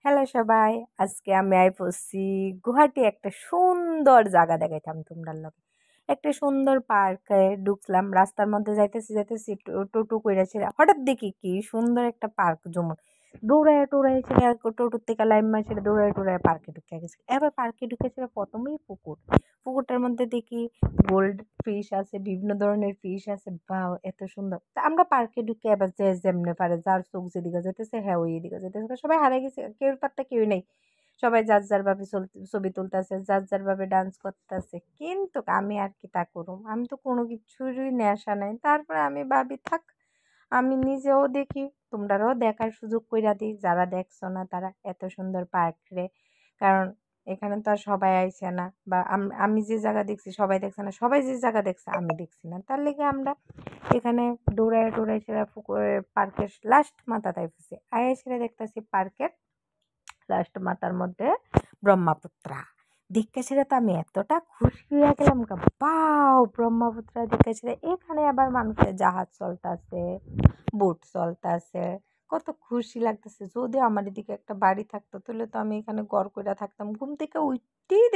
Hello সবাই, আজকে আমি পড়ছি গুয়াহাটি একটা সুন্দর জায়গা দেখাইতাম তোমরার লগে। একটা সুন্দর পার্কে ঢুকলাম, রাস্তার মধ্যে যাইতেছি টোটো কইরাছে, হঠাৎ দেখি কি সুন্দর একটা পার্ক জমন দৌড়ায় টোড়ায় ছেড়ে টোটোর থেকে লাইন মার ছেড়ে দৌড়ায় টোড়ায় পার্কে ঢুকে গেছে। এবার পার্কে ঢুকেছিল প্রথমেই পুকুরটার মধ্যে দেখি গোল্ড ফিশ আছে, বিভিন্ন ধরনের ফিশ আছে। বাহ, এত সুন্দর! তা আমরা পার্কে ঢুকে এবার যে যেমনে পারে, যার চোখ যেদিকে যেতেছে হ্যাঁ ওই দিকে যেতেছে, সবাই হারিয়ে গেছে, কেউ পাত্তা কেউ নেই। সবাই যার যার ভাবে ছবি তুলতেছে, যার যার ভাবে ডান্স করতেছে, কিন্তু আমি আর কি তা করুম, আমি তো কোনো কিছুরই নেশা নাই। তারপরে আমি ভাবি থাক, আমি নিজেও দেখি, তোমরাও দেখার সুযোগ কইরা দিই, যারা দেখছো না তারা। এত সুন্দর পার্ক রে, কারণ এখানে তো আর সবাই আইছে না, বা আমি যে জায়গা দেখছি সবাই দেখছে না, সবাই যে জায়গা দেখছে আমি দেখছি না, তার লেগে আমরা এখানে দৌড়ায় টোড়ায় সেরা পুকুরের পার্কের লাস্ট মাথায় আইতেছি, আয়া সেরা দেখতেছি পার্কের লাস্ট মাথার মধ্যে ব্রহ্মপুত্রা দেখতে ছেড়ে তো আমি এতটা খুশি হয়ে গেলাম, বাও ব্রহ্মপুত্রা দেখতে ছেড়ে এখানে আবার মানুষের জাহাজ চলতেছে, বোট চলতেছে, কত খুশি লাগতেছে। যদিও আমার এদিকে একটা বাড়ি থাকতো তাহলে তো আমি এখানে ঘর কইরা থাকতাম, ঘুম থেকে উঠতেই